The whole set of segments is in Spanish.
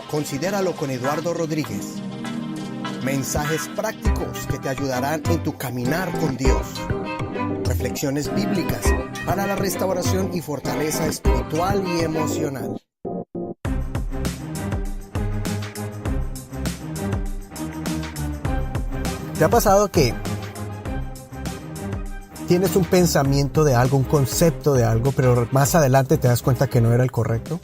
Considéralo con Eduardo Rodríguez. Mensajes prácticos que te ayudarán en tu caminar con Dios. Reflexiones bíblicas para la restauración y fortaleza espiritual y emocional. ¿Te ha pasado que tienes un pensamiento de algo, un concepto de algo, pero más adelante te das cuenta que no era el correcto?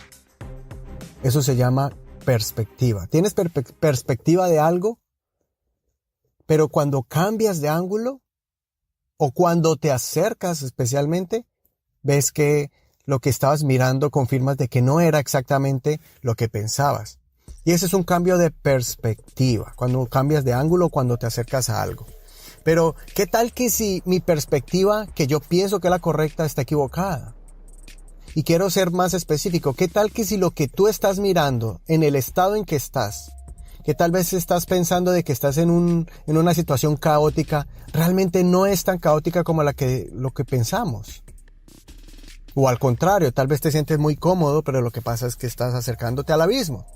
Eso se llama perspectiva. Tienes perspectiva de algo, pero cuando cambias de ángulo o cuando te acercas especialmente, ves que lo que estabas mirando confirmas de que no era exactamente lo que pensabas. Y ese es un cambio de perspectiva, cuando cambias de ángulo, cuando te acercas a algo. Pero, ¿qué tal que si mi perspectiva, que yo pienso que es la correcta, está equivocada? Y quiero ser más específico. ¿Qué tal que si lo que tú estás mirando, en el estado en que estás, que tal vez estás pensando de que estás en una situación caótica, realmente no es tan caótica como lo que pensamos? O al contrario, tal vez te sientes muy cómodo, pero lo que pasa es que estás acercándote al abismo.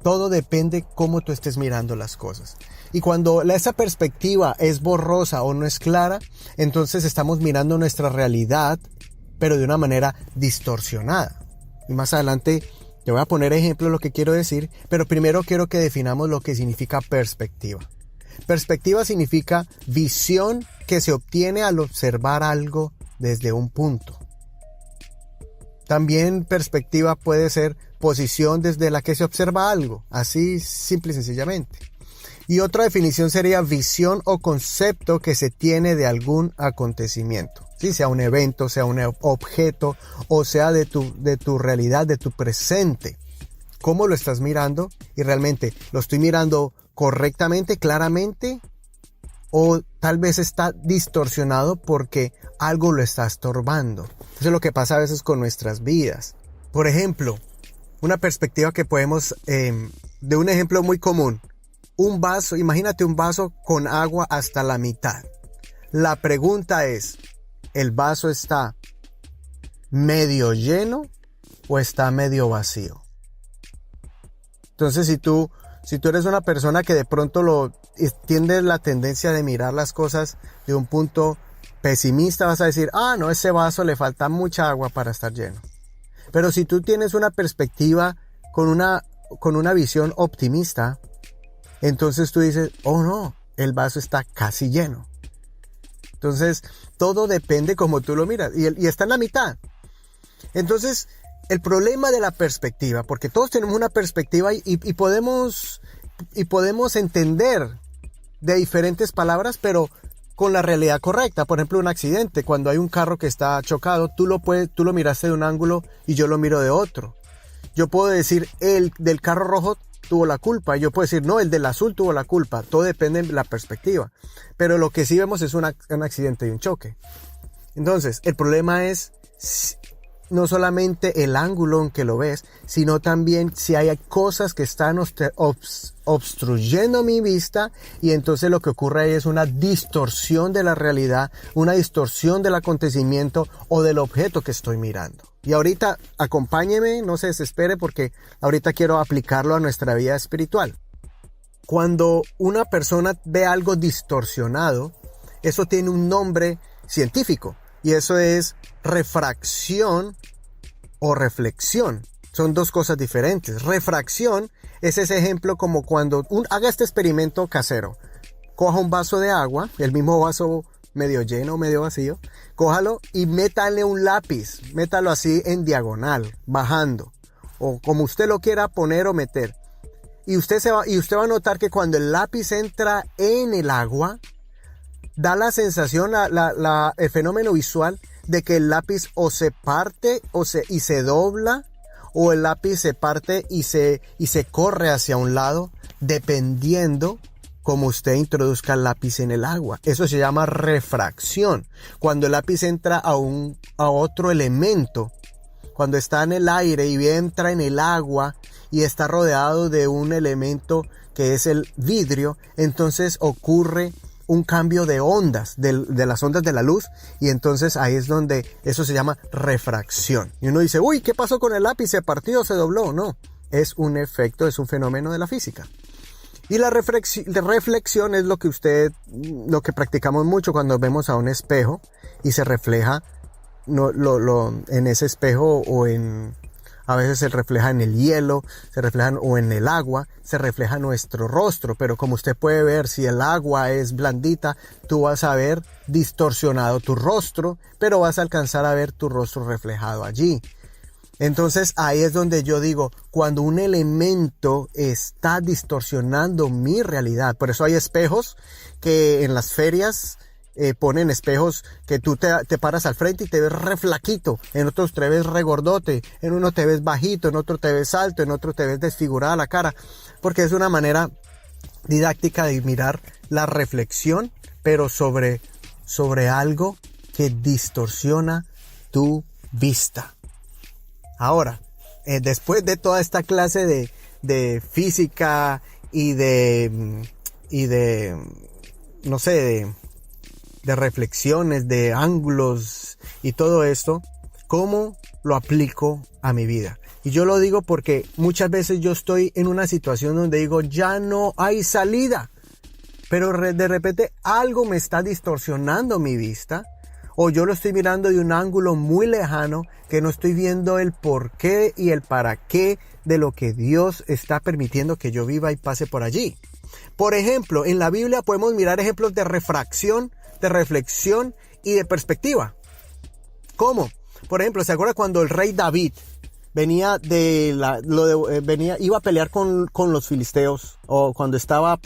Todo depende cómo tú estés mirando las cosas. Y cuando esa perspectiva es borrosa o no es clara, entonces estamos mirando nuestra realidad, pero de una manera distorsionada. Y más adelante te voy a poner ejemplo de lo que quiero decir, pero primero quiero que definamos lo que significa perspectiva. Perspectiva significa visión que se obtiene al observar algo desde un punto. También perspectiva puede ser posición desde la que se observa algo, así simple y sencillamente. Y otra definición sería visión o concepto que se tiene de algún acontecimiento. Sí, sea un evento, sea un objeto o sea de tu realidad, de tu presente. ¿Cómo lo estás mirando? Y realmente, ¿lo estoy mirando correctamente, claramente? O tal vez está distorsionado porque algo lo está estorbando. Eso es lo que pasa a veces con nuestras vidas. Por ejemplo, una perspectiva que podemos, de un ejemplo muy común. Un vaso, imagínate un vaso con agua hasta la mitad. La pregunta es, ¿el vaso está medio lleno o está medio vacío? Entonces, si tú eres una persona que de pronto tienes la tendencia de mirar las cosas de un punto pesimista, vas a decir, no, ese vaso le falta mucha agua para estar lleno. Pero si tú tienes una perspectiva con una visión optimista, entonces tú dices, oh no, el vaso está casi lleno. Entonces, todo depende como tú lo miras. Y está en la mitad. Entonces, el problema de la perspectiva, porque todos tenemos una perspectiva y podemos entender de diferentes palabras, pero con la realidad correcta. Por ejemplo, un accidente. Cuando hay un carro que está chocado, tú lo miraste de un ángulo y yo lo miro de otro. Yo puedo decir, el del carro rojo tuvo la culpa. Yo puedo decir, no, el del azul tuvo la culpa. Todo depende de la perspectiva. Pero lo que sí vemos es un accidente y un choque. Entonces, el problema es no solamente el ángulo en que lo ves, sino también si hay cosas que están obstruyendo mi vista, y entonces lo que ocurre ahí es una distorsión de la realidad, una distorsión del acontecimiento o del objeto que estoy mirando. Y ahorita acompáñeme, no se desespere, porque ahorita quiero aplicarlo a nuestra vida espiritual. Cuando una persona ve algo distorsionado, eso tiene un nombre científico, y eso es refracción o reflexión. Son dos cosas diferentes. Refracción es ese ejemplo como cuando haga este experimento casero. Coja un vaso de agua, el mismo vaso medio lleno o medio vacío, cójalo y métale un lápiz, métalo así en diagonal, bajando, o como usted lo quiera poner o meter. Y usted va a notar que cuando el lápiz entra en el agua, da la sensación, el fenómeno visual de que el lápiz o se parte y se dobla, o el lápiz se parte y se corre hacia un lado, dependiendo como usted introduzca el lápiz en el agua. Eso se llama refracción. Cuando el lápiz entra a otro elemento, cuando está en el aire y entra en el agua y está rodeado de un elemento que es el vidrio, entonces ocurre un cambio de ondas, de las ondas de la luz, y entonces ahí es donde eso se llama refracción. Y uno dice, uy, ¿qué pasó con el lápiz? ¿Se partió o se dobló? No, es un efecto, es un fenómeno de la física. Y la reflexión es lo que practicamos mucho cuando vemos a un espejo y se refleja en ese espejo a veces se refleja en el hielo, se refleja o en el agua, se refleja nuestro rostro, pero como usted puede ver, si el agua es blandita, tú vas a ver distorsionado tu rostro, pero vas a alcanzar a ver tu rostro reflejado allí. Entonces ahí es donde yo digo, cuando un elemento está distorsionando mi realidad, por eso hay espejos que en las ferias ponen espejos que tú te paras al frente y te ves re flaquito, en otros te ves re gordote, en uno te ves bajito, en otro te ves alto, en otro te ves desfigurada la cara, porque es una manera didáctica de mirar la reflexión, pero sobre algo que distorsiona tu vista. Ahora, después de toda esta clase de física y de no sé, de reflexiones, de ángulos y todo esto, ¿cómo lo aplico a mi vida? Y yo lo digo porque muchas veces yo estoy en una situación donde digo, ya no hay salida, pero de repente algo me está distorsionando mi vista, o yo lo estoy mirando de un ángulo muy lejano que no estoy viendo el por qué y el para qué de lo que Dios está permitiendo que yo viva y pase por allí. Por ejemplo, en la Biblia podemos mirar ejemplos de refracción, de reflexión y de perspectiva. ¿Cómo? Por ejemplo, ¿se acuerda cuando el rey David iba a pelear con los filisteos, o cuando estaba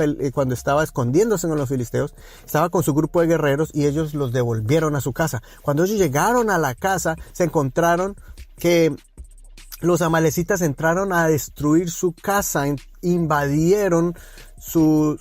escondiéndose con los filisteos, estaba con su grupo de guerreros y ellos los devolvieron a su casa? Cuando ellos llegaron a la casa, se encontraron que los amalecitas entraron a destruir su casa, invadieron su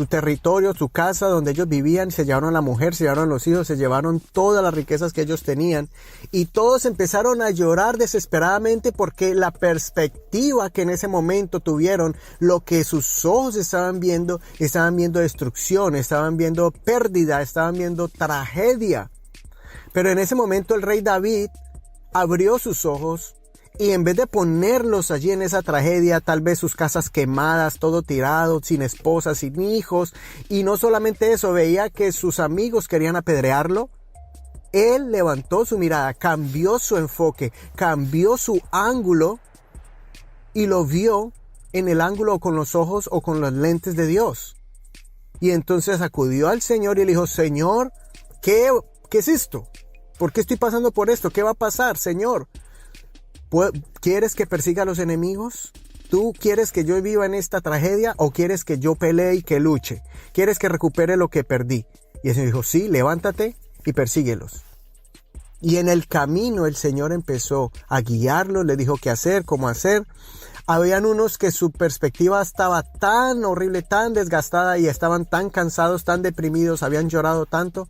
territorio, su casa donde ellos vivían, se llevaron a la mujer, se llevaron a los hijos, se llevaron todas las riquezas que ellos tenían, y todos empezaron a llorar desesperadamente porque la perspectiva que en ese momento tuvieron, lo que sus ojos estaban viendo destrucción, estaban viendo pérdida, estaban viendo tragedia. Pero en ese momento el rey David abrió sus ojos, y en vez de ponerlos allí en esa tragedia, tal vez sus casas quemadas, todo tirado, sin esposa, sin hijos, y no solamente eso, veía que sus amigos querían apedrearlo, él levantó su mirada, cambió su enfoque, cambió su ángulo y lo vio en el ángulo con los ojos o con las lentes de Dios. Y entonces acudió al Señor y le dijo, Señor, ¿qué es esto? ¿Por qué estoy pasando por esto? ¿Qué va a pasar, Señor? ¿Quieres que persiga a los enemigos? ¿Tú quieres que yo viva en esta tragedia o quieres que yo pelee y que luche? ¿Quieres que recupere lo que perdí? Y el Señor dijo, sí, levántate y persíguelos. Y en el camino el Señor empezó a guiarlos, le dijo qué hacer, cómo hacer. Habían unos que su perspectiva estaba tan horrible, tan desgastada y estaban tan cansados, tan deprimidos, habían llorado tanto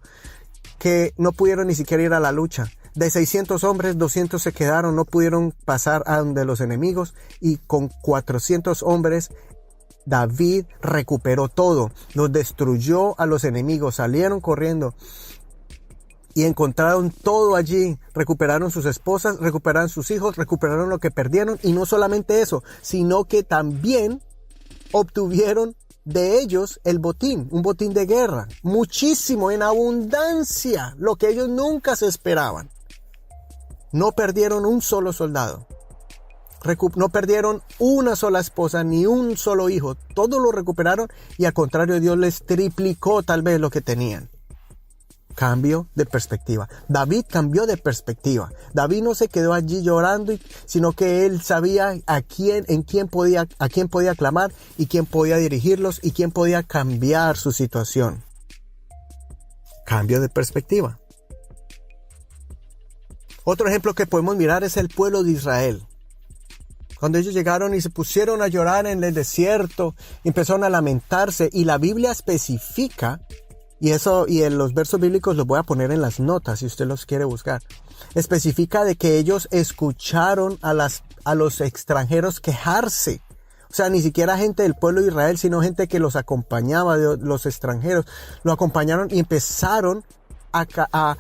que no pudieron ni siquiera ir a la lucha. De 600 hombres, 200 se quedaron, no pudieron pasar a donde los enemigos, y con 400 hombres David recuperó todo, los destruyó a los enemigos, salieron corriendo y encontraron todo allí, recuperaron sus esposas, recuperaron sus hijos, recuperaron lo que perdieron, y no solamente eso, sino que también obtuvieron de ellos el botín, un botín de guerra, muchísimo, en abundancia, lo que ellos nunca se esperaban. No perdieron un solo soldado, no perdieron una sola esposa, ni un solo hijo, todo lo recuperaron, y al contrario Dios les triplicó tal vez lo que tenían. Cambio de perspectiva. David cambió de perspectiva. David no se quedó allí llorando, sino que él sabía a quién podía clamar, y quién podía dirigirlos, y quién podía cambiar su situación. Cambio de perspectiva. Otro ejemplo que podemos mirar es el pueblo de Israel. Cuando ellos llegaron y se pusieron a llorar en el desierto, empezaron a lamentarse, y la Biblia especifica, y en los versos bíblicos los voy a poner en las notas si usted los quiere buscar, especifica de que ellos escucharon a los extranjeros quejarse. O sea, ni siquiera gente del pueblo de Israel, sino gente que los acompañaba, los extranjeros, lo acompañaron y empezaron a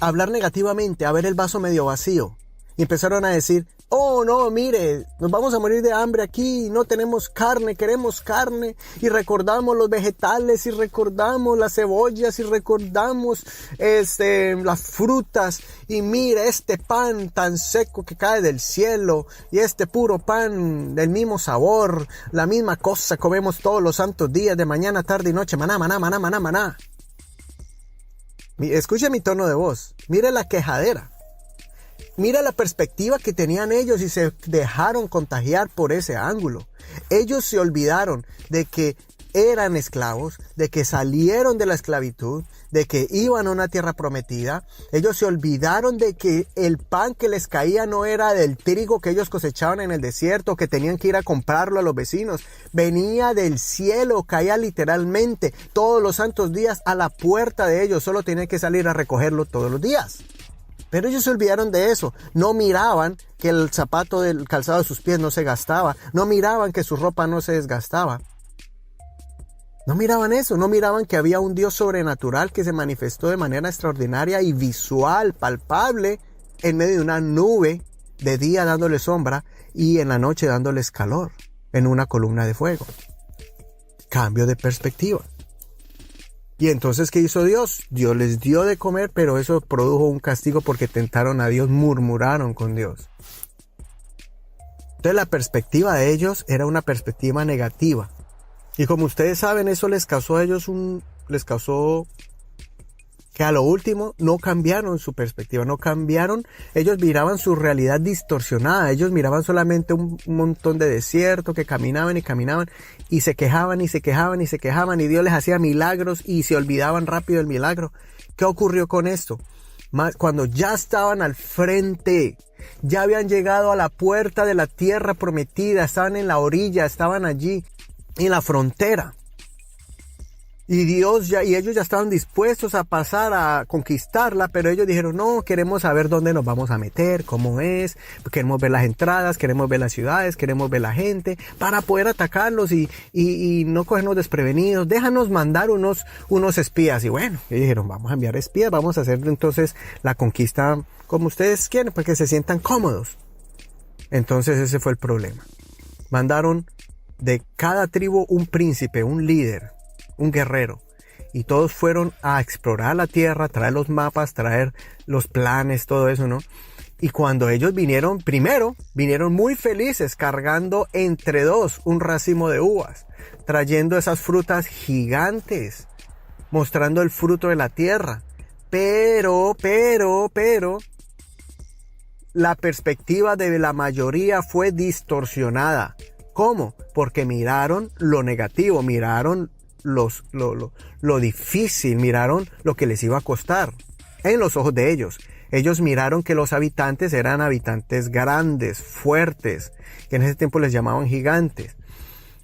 hablar negativamente, a ver el vaso medio vacío. Y empezaron a decir, oh no, mire, nos vamos a morir de hambre aquí, no tenemos carne, queremos carne. Y recordamos los vegetales, y recordamos las cebollas, y recordamos las frutas. Y mira este pan tan seco que cae del cielo, y este puro pan del mismo sabor, la misma cosa comemos todos los santos días, de mañana, tarde y noche, maná, maná, maná, maná, maná. Escuche mi tono de voz, mire la quejadera. Mira la perspectiva que tenían ellos y se dejaron contagiar por ese ángulo. Ellos se olvidaron de que eran esclavos, de que salieron de la esclavitud, de que iban a una tierra prometida. Ellos se olvidaron de que el pan que les caía no era del trigo que ellos cosechaban en el desierto, que tenían que ir a comprarlo a los vecinos. Venía del cielo, caía literalmente todos los santos días a la puerta de ellos. Solo tenían que salir a recogerlo todos los días. Pero ellos se olvidaron de eso. No miraban que el zapato del calzado de sus pies no se gastaba. No miraban que su ropa no se desgastaba. No miraban eso. No miraban que había un Dios sobrenatural que se manifestó de manera extraordinaria y visual, palpable, en medio de una nube, de día dándoles sombra y en la noche dándoles calor, en una columna de fuego. Cambio de perspectiva. Y entonces, ¿qué hizo Dios? Dios les dio de comer, pero eso produjo un castigo porque tentaron a Dios, murmuraron con Dios. Entonces la perspectiva de ellos era una perspectiva negativa. Y como ustedes saben, eso les causó a ellos que a lo último no cambiaron su perspectiva, no cambiaron. Ellos miraban su realidad distorsionada. Ellos miraban solamente un montón de desierto que caminaban y caminaban y se quejaban y se quejaban y se quejaban y Dios les hacía milagros y se olvidaban rápido del milagro. ¿Qué ocurrió con esto? Cuando ya estaban al frente, ya habían llegado a la puerta de la tierra prometida, estaban en la orilla, estaban allí en la frontera. Y ellos ya estaban dispuestos a pasar a conquistarla, pero ellos dijeron, no, queremos saber dónde nos vamos a meter, cómo es, queremos ver las entradas, queremos ver las ciudades, queremos ver la gente, para poder atacarlos y no cogernos desprevenidos. Déjanos mandar unos espías. Y bueno, ellos dijeron, vamos a enviar espías, vamos a hacer entonces la conquista como ustedes quieren, para que se sientan cómodos. Entonces ese fue el problema. Mandaron de cada tribu un príncipe, un líder, un guerrero, y todos fueron a explorar la tierra, traer los mapas, traer los planes, todo eso, ¿no? Y cuando ellos vinieron, primero vinieron muy felices cargando entre dos un racimo de uvas, trayendo esas frutas gigantes, mostrando el fruto de la tierra. Pero la perspectiva de la mayoría fue distorsionada. ¿Cómo? Porque miraron lo negativo, miraron lo difícil, miraron lo que les iba a costar en los ojos de ellos. Ellos miraron que los habitantes eran habitantes grandes, fuertes, que en ese tiempo les llamaban gigantes.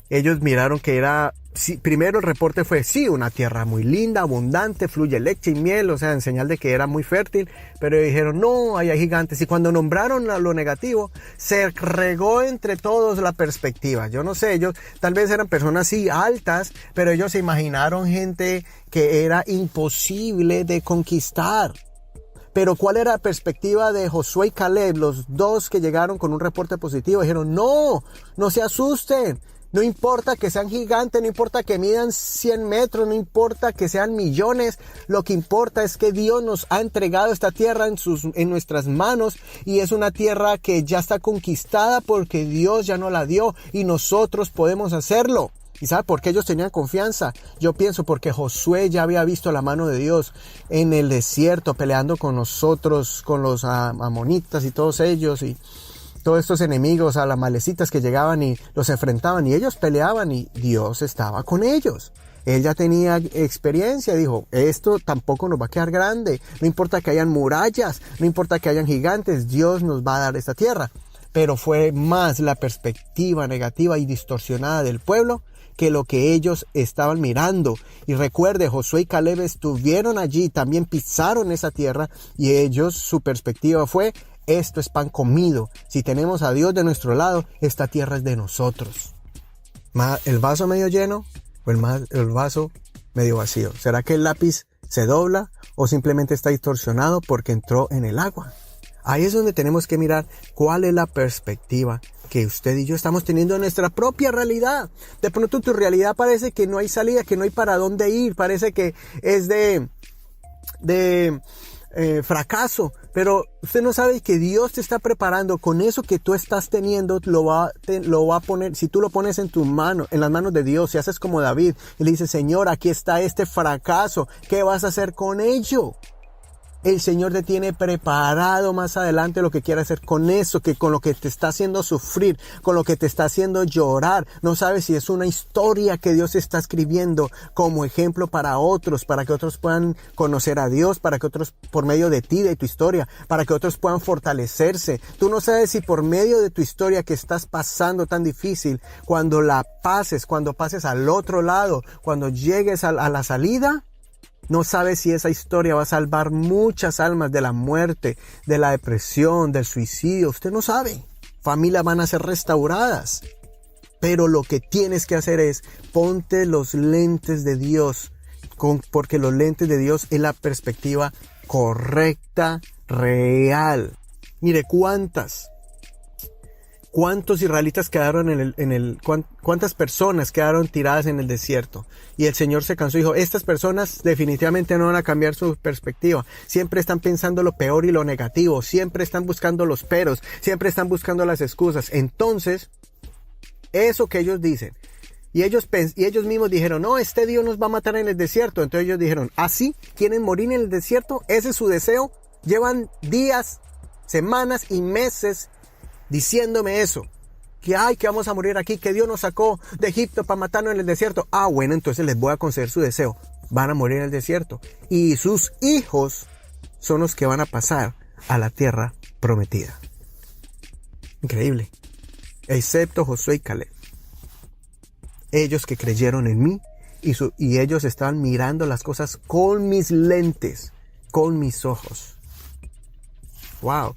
Ellos miraron que era, sí, primero el reporte fue, sí, una tierra muy linda, abundante, fluye leche y miel, o sea, en señal de que era muy fértil, pero dijeron, no, hay gigantes. Y cuando nombraron lo negativo, se regó entre todos la perspectiva. Yo no sé, ellos tal vez eran personas sí altas, pero ellos se imaginaron gente que era imposible de conquistar. Pero ¿cuál era la perspectiva de Josué y Caleb, los dos que llegaron con un reporte positivo? Dijeron, no se asusten. No importa que sean gigantes, no importa que midan 100 metros, no importa que sean millones. Lo que importa es que Dios nos ha entregado esta tierra en nuestras manos y es una tierra que ya está conquistada porque Dios ya nos la dio y nosotros podemos hacerlo. ¿Y sabe por qué ellos tenían confianza? Yo pienso porque Josué ya había visto la mano de Dios en el desierto peleando con nosotros, con los amonitas y todos ellos y todos estos enemigos, a las malecitas que llegaban y los enfrentaban y ellos peleaban y Dios estaba con ellos. Él ya tenía experiencia, dijo, esto tampoco nos va a quedar grande, no importa que hayan murallas, no importa que hayan gigantes, Dios nos va a dar esta tierra. Pero fue más la perspectiva negativa y distorsionada del pueblo que lo que ellos estaban mirando. Y recuerde, Josué y Caleb estuvieron allí, también pisaron esa tierra y ellos, su perspectiva fue, esto es pan comido. Si tenemos a Dios de nuestro lado, esta tierra es de nosotros. ¿El vaso medio lleno o el vaso medio vacío? ¿Será que el lápiz se dobla o simplemente está distorsionado porque entró en el agua? Ahí es donde tenemos que mirar cuál es la perspectiva que usted y yo estamos teniendo en nuestra propia realidad. De pronto tu realidad parece que no hay salida, que no hay para dónde ir, parece que es de fracaso, pero usted no sabe que Dios te está preparando con eso que tú estás teniendo, lo va a poner, si tú lo pones en tu mano, en las manos de Dios, si haces como David y le dices, Señor, aquí está este fracaso, ¿qué vas a hacer con ello? El Señor te tiene preparado más adelante lo que quiere hacer con eso, que con lo que te está haciendo sufrir, con lo que te está haciendo llorar. No sabes si es una historia que Dios está escribiendo como ejemplo para otros, para que otros puedan conocer a Dios, para que otros, por medio de ti, de tu historia, para que otros puedan fortalecerse. Tú no sabes si por medio de tu historia que estás pasando tan difícil, cuando pases al otro lado, cuando llegues a la salida, no sabes si esa historia va a salvar muchas almas de la muerte, de la depresión, del suicidio. Usted no sabe. Familias van a ser restauradas. Pero lo que tienes que hacer es ponte los lentes de Dios. Porque los lentes de Dios es la perspectiva correcta, real. Mire, ¿cuántos israelitas quedaron cuántas personas quedaron tiradas en el desierto? Y el Señor se cansó y dijo, estas personas definitivamente no van a cambiar su perspectiva. Siempre están pensando lo peor y lo negativo. Siempre están buscando los peros. Siempre están buscando las excusas. Entonces, eso que ellos dicen. Y ellos mismos dijeron, no, este Dios nos va a matar en el desierto. Entonces ellos dijeron, ¿así quieren morir en el desierto? ¿Ese es su deseo? Llevan días, semanas y meses diciéndome eso, que vamos a morir aquí, que Dios nos sacó de Egipto para matarnos en el desierto. Bueno, entonces les voy a conceder su deseo. Van a morir en el desierto. Y sus hijos son los que van a pasar a la tierra prometida. Increíble. Excepto Josué y Caleb. Ellos que creyeron en mí y ellos estaban mirando las cosas con mis lentes, con mis ojos. Wow.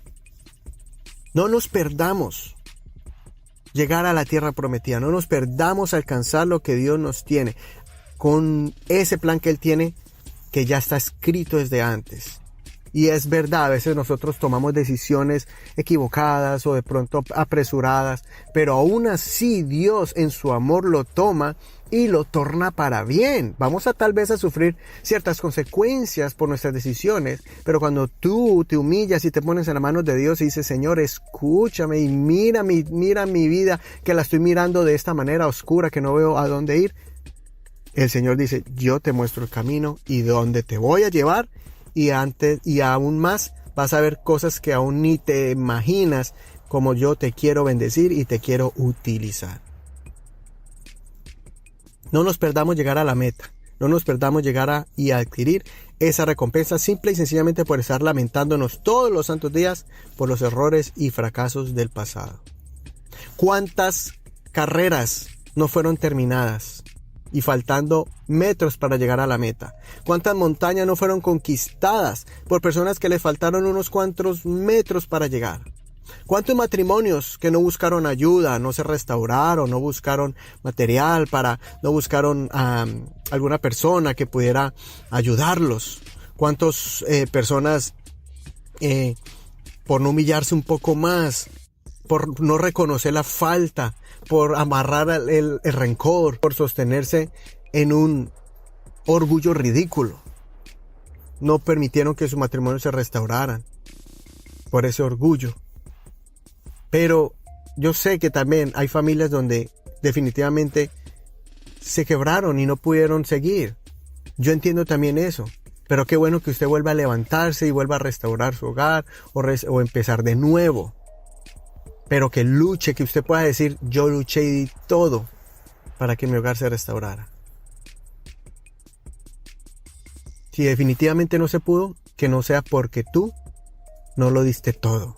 No nos perdamos llegar a la tierra prometida. No nos perdamos alcanzar lo que Dios nos tiene. Con ese plan que Él tiene, que ya está escrito desde antes. Y es verdad, a veces nosotros tomamos decisiones equivocadas o de pronto apresuradas. Pero aún así Dios en su amor lo toma y lo torna para bien. Vamos a tal vez a sufrir ciertas consecuencias por nuestras decisiones, pero cuando tú te humillas y te pones en las manos de Dios y dices, Señor, escúchame y mira mi vida, que la estoy mirando de esta manera oscura, que no veo a dónde ir. El Señor dice, yo te muestro el camino y dónde te voy a llevar, y aún más vas a ver cosas que aún ni te imaginas, como yo te quiero bendecir y te quiero utilizar. No nos perdamos llegar a la meta. No nos perdamos llegar a adquirir esa recompensa simple y sencillamente por estar lamentándonos todos los santos días por los errores y fracasos del pasado. ¿Cuántas carreras no fueron terminadas y faltando metros para llegar a la meta? ¿Cuántas montañas no fueron conquistadas por personas que les faltaron unos cuantos metros para llegar? ¿Cuántos matrimonios que no buscaron ayuda, no se restauraron, no buscaron material no buscaron a alguna persona que pudiera ayudarlos? ¿Cuántas personas por no humillarse un poco más, por no reconocer la falta, por amarrar el rencor, por sostenerse en un orgullo ridículo, no permitieron que su matrimonio se restauraran por ese orgullo? Pero yo sé que también hay familias donde definitivamente se quebraron y no pudieron seguir. Yo entiendo también eso. Pero qué bueno que usted vuelva a levantarse y vuelva a restaurar su hogar o empezar de nuevo. Pero que luche, que usted pueda decir, yo luché y di todo para que mi hogar se restaurara. Si definitivamente no se pudo, que no sea porque tú no lo diste todo.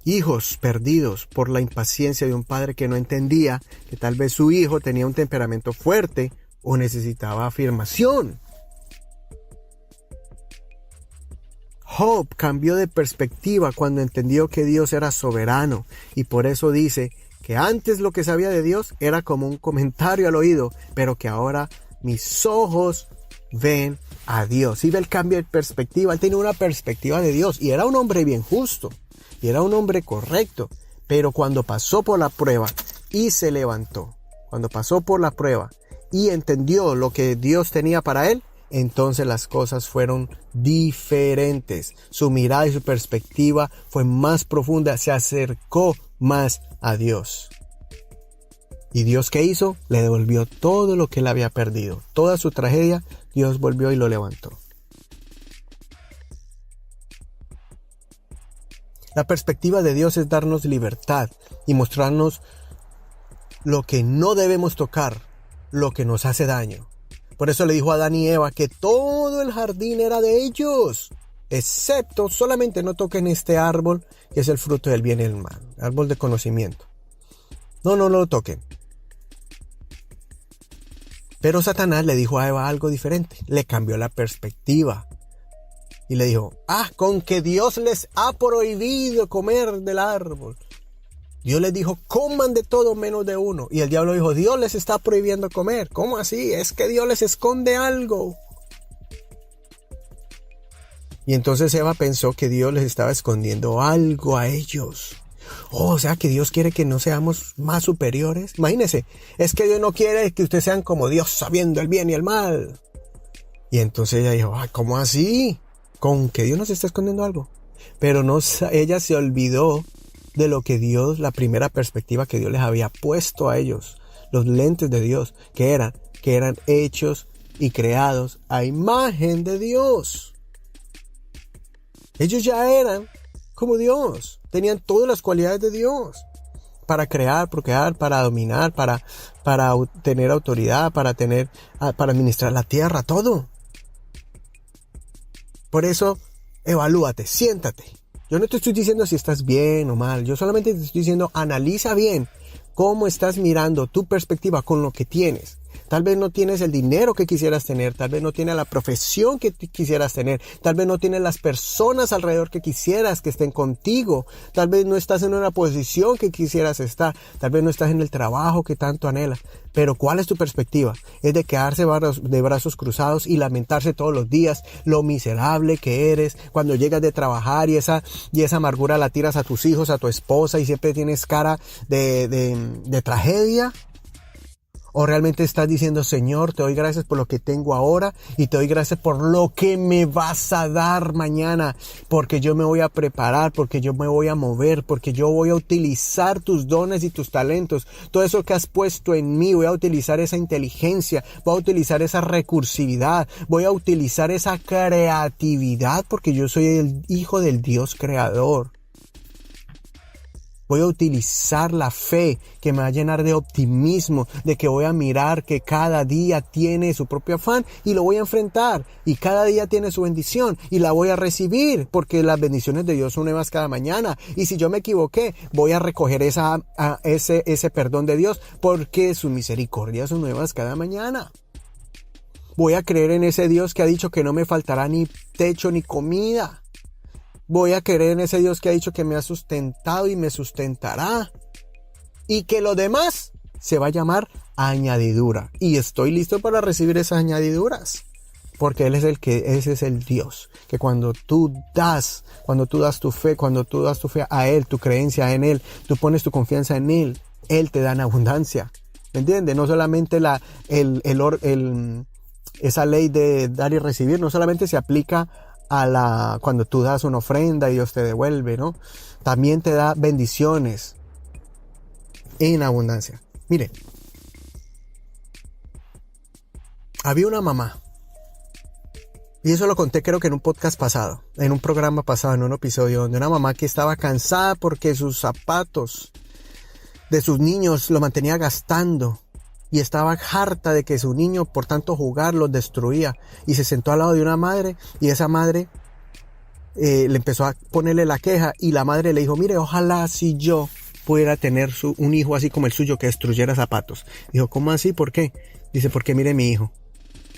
Hijos perdidos por la impaciencia de un padre que no entendía que tal vez su hijo tenía un temperamento fuerte o necesitaba afirmación. Job cambió de perspectiva cuando entendió que Dios era soberano y por eso dice que antes lo que sabía de Dios era como un comentario al oído, pero que ahora mis ojos ven a Dios. ¿Sí ve el cambio de perspectiva? Él tenía una perspectiva de Dios y era un hombre bien justo y era un hombre correcto. Pero cuando pasó por la prueba y se levantó, cuando pasó por la prueba y entendió lo que Dios tenía para él, entonces las cosas fueron diferentes. Su mirada y su perspectiva fue más profunda, se acercó más a Dios. ¿Y Dios qué hizo? Le devolvió todo lo que él había perdido. Toda su tragedia, Dios volvió y lo levantó. La perspectiva de Dios es darnos libertad y mostrarnos lo que no debemos tocar, lo que nos hace daño. Por eso le dijo a Adán y Eva que todo el jardín era de ellos, excepto solamente no toquen este árbol que es el fruto del bien y el mal, árbol de conocimiento. No lo toquen. Pero Satanás le dijo a Eva algo diferente, le cambió la perspectiva. Y le dijo, con que Dios les ha prohibido comer del árbol. Dios les dijo, coman de todo menos de uno. Y el diablo dijo, Dios les está prohibiendo comer. ¿Cómo así? Es que Dios les esconde algo. Y entonces Eva pensó que Dios les estaba escondiendo algo a ellos. O sea, que Dios quiere que no seamos más superiores. Imagínense, es que Dios no quiere que ustedes sean como Dios, sabiendo el bien y el mal. Y entonces ella dijo, ¿cómo así? ¿Con que Dios nos está escondiendo algo? Pero no, ella se olvidó de lo que Dios, la primera perspectiva que Dios les había puesto a ellos, los lentes de Dios, que eran hechos y creados a imagen de Dios. Ellos ya eran como Dios, tenían todas las cualidades de Dios, para crear, procrear, para dominar, para tener autoridad, para administrar la tierra, todo. Por eso, evalúate, siéntate. Yo no te estoy diciendo si estás bien o mal. Yo solamente te estoy diciendo, analiza bien cómo estás mirando tu perspectiva con lo que tienes. Tal vez no tienes el dinero que quisieras tener, tal vez no tienes la profesión que quisieras tener, tal vez no tienes las personas alrededor que quisieras que estén contigo, tal vez no estás en una posición que quisieras estar, tal vez no estás en el trabajo que tanto anhelas. Pero ¿cuál es tu perspectiva? Es de quedarse de brazos cruzados y lamentarse todos los días lo miserable que eres cuando llegas de trabajar y esa amargura la tiras a tus hijos, a tu esposa y siempre tienes cara de tragedia. ¿O realmente estás diciendo, Señor, te doy gracias por lo que tengo ahora y te doy gracias por lo que me vas a dar mañana? Porque yo me voy a preparar, porque yo me voy a mover, porque yo voy a utilizar tus dones y tus talentos. Todo eso que has puesto en mí, voy a utilizar esa inteligencia, voy a utilizar esa recursividad, voy a utilizar esa creatividad porque yo soy el hijo del Dios creador. Voy a utilizar la fe que me va a llenar de optimismo, de que voy a mirar que cada día tiene su propio afán y lo voy a enfrentar. Y cada día tiene su bendición y la voy a recibir porque las bendiciones de Dios son nuevas cada mañana. Y si yo me equivoqué, voy a recoger ese perdón de Dios porque sus misericordias son nuevas cada mañana. Voy a creer en ese Dios que ha dicho que no me faltará ni techo ni comida. Voy a creer en ese Dios que ha dicho que me ha sustentado y me sustentará. Y que lo demás se va a llamar añadidura. Y estoy listo para recibir esas añadiduras. Porque ese es el Dios. Que cuando tú das tu fe, a Él, tu creencia en Él, tú pones tu confianza en Él, Él te da en abundancia. ¿Me entiendes? No solamente esa ley de dar y recibir, no solamente se aplica cuando tú das una ofrenda y Dios te devuelve, ¿no? También te da bendiciones en abundancia. Mire, había una mamá, y eso lo conté creo que en un podcast pasado, en un programa pasado, en un episodio, donde una mamá que estaba cansada porque sus zapatos de sus niños lo mantenía gastando. Y estaba harta de que su niño, por tanto jugar, los destruía. Y se sentó al lado de una madre. Y esa madre le empezó a ponerle la queja. Y la madre le dijo, mire, ojalá si yo pudiera tener un hijo así como el suyo que destruyera zapatos. Dijo, ¿cómo así? ¿Por qué? Dice, porque mire mi hijo.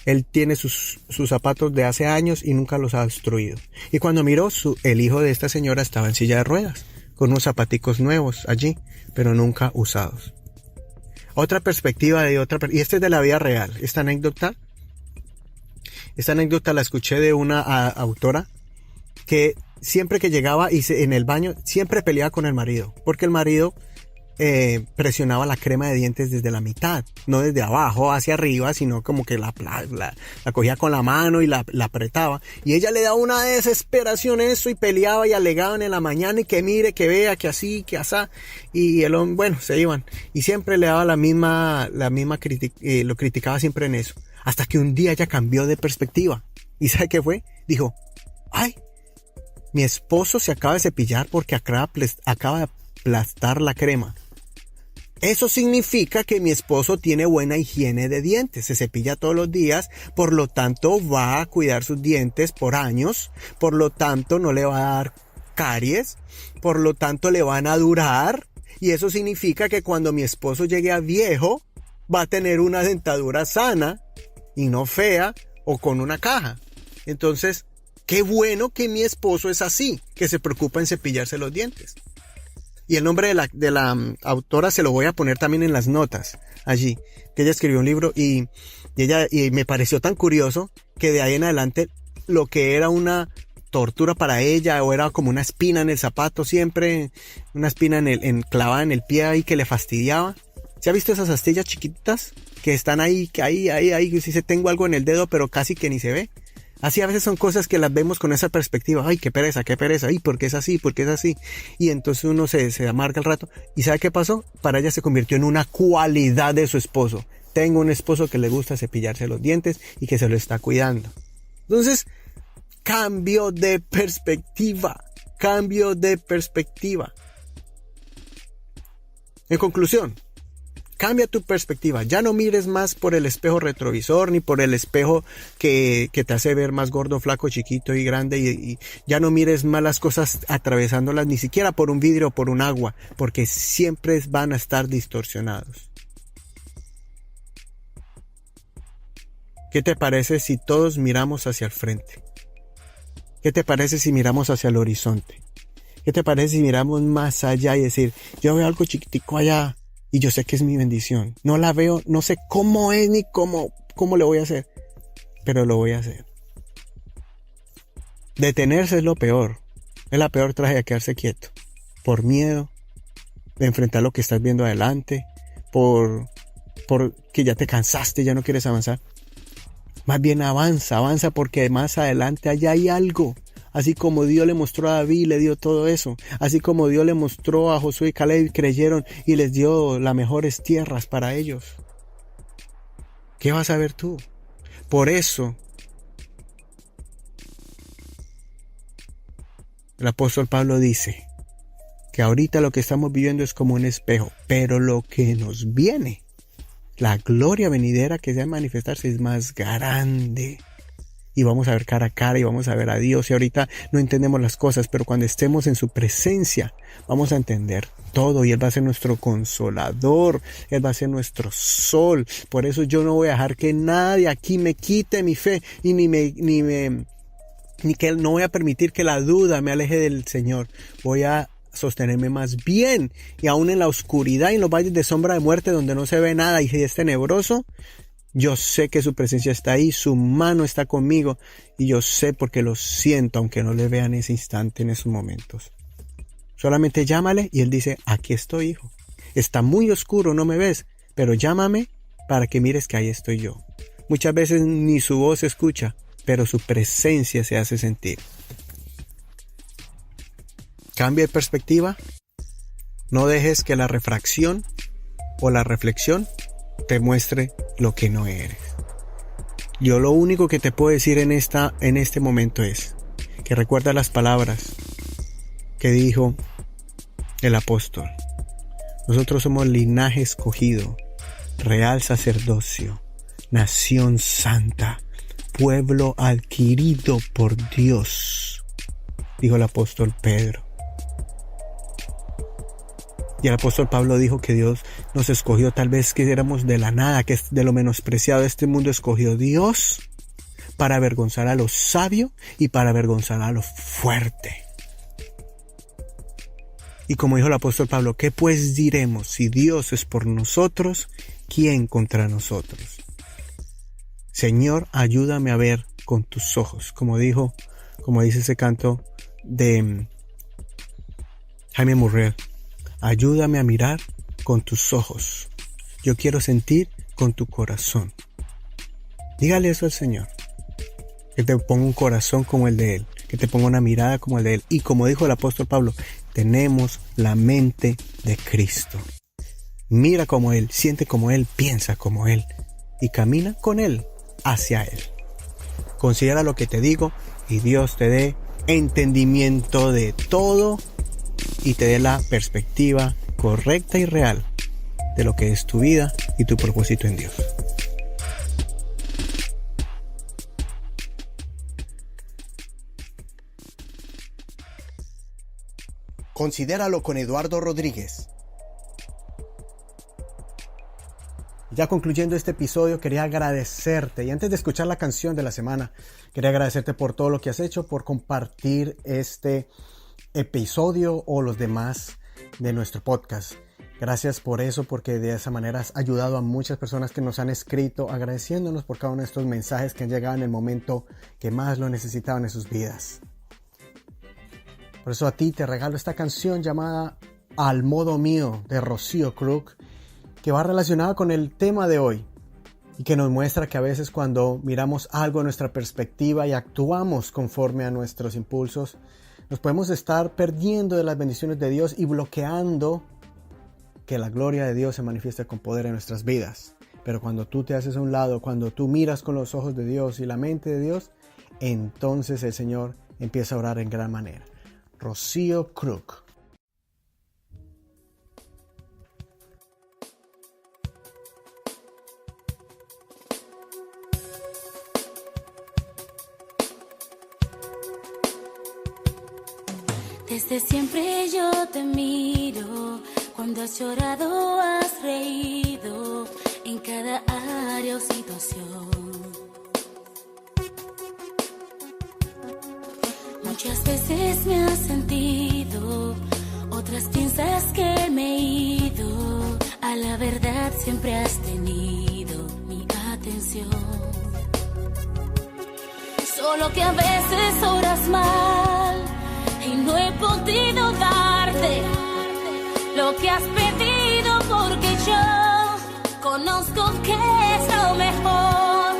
Él tiene sus zapatos de hace años y nunca los ha destruido. Y cuando miró, el hijo de esta señora estaba en silla de ruedas. Con unos zapaticos nuevos allí, pero nunca usados. Otra perspectiva y esta es de la vida real. Esta anécdota Esta anécdota la escuché de una autora que siempre que llegaba en el baño, siempre peleaba con el marido, porque el marido presionaba la crema de dientes desde la mitad, no desde abajo hacia arriba, sino como que la cogía con la mano y la apretaba, y ella le daba una desesperación eso, y peleaba y alegaban en la mañana, y que mire, que vea, que así, que asá, y el hombre, bueno, se iban, y siempre le daba la misma lo criticaba siempre en eso, hasta que un día ella cambió de perspectiva, y ¿sabe qué fue? Dijo, ay, mi esposo se acaba de cepillar porque acaba de aplastar la crema. Eso significa que mi esposo tiene buena higiene de dientes, se cepilla todos los días, por lo tanto va a cuidar sus dientes por años, por lo tanto no le va a dar caries, por lo tanto le van a durar, y eso significa que cuando mi esposo llegue a viejo va a tener una dentadura sana y no fea o con una caja. Entonces, qué bueno que mi esposo es así, que se preocupa en cepillarse los dientes. Y el nombre de la autora se lo voy a poner también en las notas allí, que ella escribió un libro y me pareció tan curioso que de ahí en adelante lo que era una tortura para ella, o era como una espina en el zapato siempre, una espina clavada en el pie ahí que le fastidiaba. ¿Se ha visto esas astillas chiquititas que están ahí, que ahí, si se tengo algo en el dedo, pero casi que ni se ve? Así a veces son cosas que las vemos con esa perspectiva. Ay, qué pereza, ay, ¿por qué es así? ¿Por qué es así? Y entonces uno se amarga el rato. ¿Y sabe qué pasó? Para ella se convirtió en una cualidad de su esposo. Tengo un esposo que le gusta cepillarse los dientes y que se lo está cuidando. Entonces, cambio de perspectiva. En conclusión, cambia tu perspectiva. Ya no mires más por el espejo retrovisor ni por el espejo que te hace ver más gordo, flaco, chiquito y grande. Y ya no mires más las cosas atravesándolas ni siquiera por un vidrio o por un agua, porque siempre van a estar distorsionados. ¿Qué te parece si todos miramos hacia el frente? ¿Qué te parece si miramos hacia el horizonte? ¿Qué te parece si miramos más allá y decir, yo veo algo chiquitico allá? Y yo sé que es mi bendición. No la veo, no sé cómo es ni cómo le voy a hacer. Pero lo voy a hacer. Detenerse es lo peor. Es la peor tragedia, quedarse quieto. Por miedo de enfrentar lo que estás viendo adelante. Por que ya te cansaste, ya no quieres avanzar. Más bien avanza porque más adelante allá hay algo. Así como Dios le mostró a David y le dio todo eso. Así como Dios le mostró a Josué y Caleb y creyeron y les dio las mejores tierras para ellos. ¿Qué vas a ver tú? Por eso, el apóstol Pablo dice que ahorita lo que estamos viviendo es como un espejo, pero lo que nos viene, la gloria venidera que se va a manifestarse es más grande. Y vamos a ver cara a cara y vamos a ver a Dios. Y ahorita no entendemos las cosas, pero cuando estemos en su presencia vamos a entender todo. Y Él va a ser nuestro consolador. Él va a ser nuestro sol. Por eso yo no voy a dejar que nadie aquí me quite mi fe. Y ni que no voy a permitir que la duda me aleje del Señor. Voy a sostenerme más bien. Y aún en la oscuridad y en los valles de sombra de muerte donde no se ve nada y es tenebroso, yo sé que su presencia está ahí, su mano está conmigo y yo sé porque lo siento, aunque no le vea en ese instante, en esos momentos. Solamente llámale y Él dice, aquí estoy, hijo. Está muy oscuro, no me ves, pero llámame para que mires que ahí estoy yo. Muchas veces ni su voz se escucha, pero su presencia se hace sentir. Cambia de perspectiva. No dejes que la refracción o la reflexión te muestre lo que no eres. Yo lo único que te puedo decir en este momento es que recuerda las palabras que dijo el apóstol. Nosotros somos linaje escogido, real sacerdocio, nación santa, pueblo adquirido por Dios, dijo el apóstol Pedro. Y el apóstol Pablo dijo que Dios nos escogió, tal vez que éramos de la nada, que de lo menospreciado de este mundo escogió Dios para avergonzar a lo sabio y para avergonzar a lo fuerte. Y como dijo el apóstol Pablo, ¿qué pues diremos? Si Dios es por nosotros, ¿quién contra nosotros? Señor, ayúdame a ver con tus ojos, como dice ese canto de Jaime Murray. Ayúdame a mirar con tus ojos. Yo quiero sentir con tu corazón. Dígale eso al Señor. Que te ponga un corazón como el de Él. Que te ponga una mirada como el de Él. Y como dijo el apóstol Pablo, tenemos la mente de Cristo. Mira como Él, siente como Él, piensa como Él. Y camina con Él hacia Él. Considera lo que te digo y Dios te dé entendimiento de todo y te dé la perspectiva correcta y real de lo que es tu vida y tu propósito en Dios. Considéralo con Eduardo Rodríguez. Ya concluyendo este episodio, quería agradecerte, y antes de escuchar la canción de la semana, quería agradecerte por todo lo que has hecho, por compartir este episodio o los demás de nuestro podcast. Gracias por eso, porque de esa manera has ayudado a muchas personas que nos han escrito agradeciéndonos por cada uno de estos mensajes que han llegado en el momento que más lo necesitaban en sus vidas. Por eso a ti te regalo esta canción llamada Al Modo Mío de Rocío Krug, que va relacionada con el tema de hoy y que nos muestra que a veces cuando miramos algo en nuestra perspectiva y actuamos conforme a nuestros impulsos, nos podemos estar perdiendo de las bendiciones de Dios y bloqueando que la gloria de Dios se manifieste con poder en nuestras vidas. Pero cuando tú te haces a un lado, cuando tú miras con los ojos de Dios y la mente de Dios, entonces el Señor empieza a orar en gran manera. Rocío Krug. Desde siempre yo te miro, cuando has llorado, has reído, en cada área o situación. Muchas veces me has sentido, otras piensas que me he ido, a la verdad siempre has tenido mi atención. Solo que a veces obras mal, y no he podido darte lo que has pedido, porque yo conozco que es lo mejor,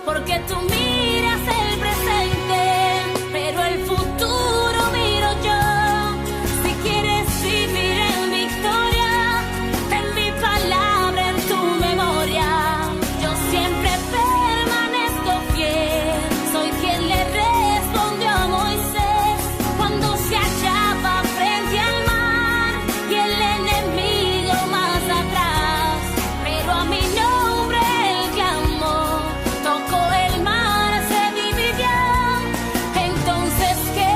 porque tú miras el presente, pero el futuro miro yo. Si quieres vivir en victoria, en mi palabra, en tu memoria, yo siempre permanezco fiel. Soy quien le respondió a Moisés cuando se hallaba frente al mar y el enemigo más atrás, pero a mi nombre él clamó, tocó el mar, se dividió. Entonces qué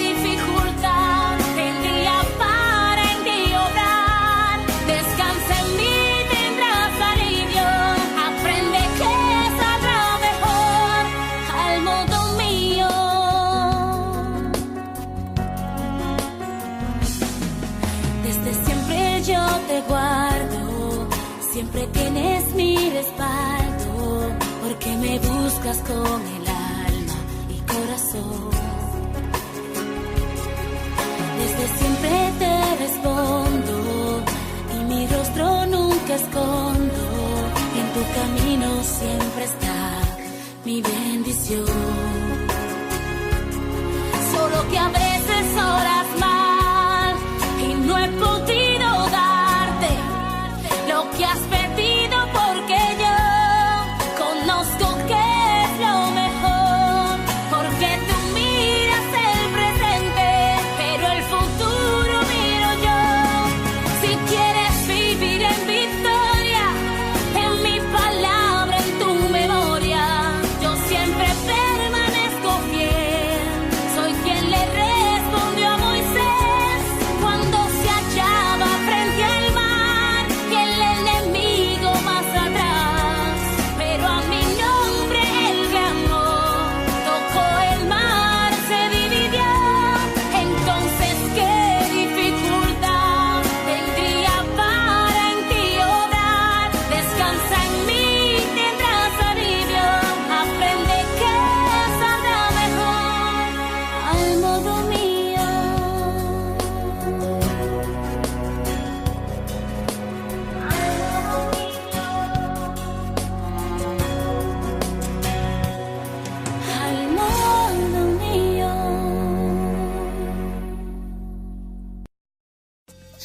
dificultad tendría para en ti obrar. Descansa en mí, tendrás alivio, aprende que saldrá mejor al modo mío. Desde siempre yo te guardo, siempre tienes mi respaldo, porque me buscas con el alma y corazón. Desde siempre te respondo y mi rostro nunca escondo, en tu camino siempre está mi bendición. Solo que a veces oras mal y no he podido darte lo que has pedido, porque yo conozco que es lo mejor, porque tú miras el presente, pero el futuro miro yo. Si quieres vivir en victoria, en mi palabra, en tu memoria, yo siempre permanezco fiel. Soy quien le respondió a Moisés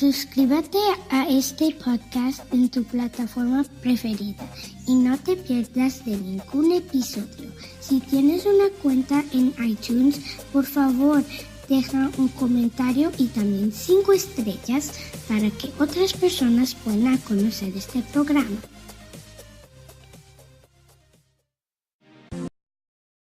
Suscríbete a este podcast en tu plataforma preferida y no te pierdas de ningún episodio. Si tienes una cuenta en iTunes, por favor, deja un comentario y también 5 estrellas para que otras personas puedan conocer este programa.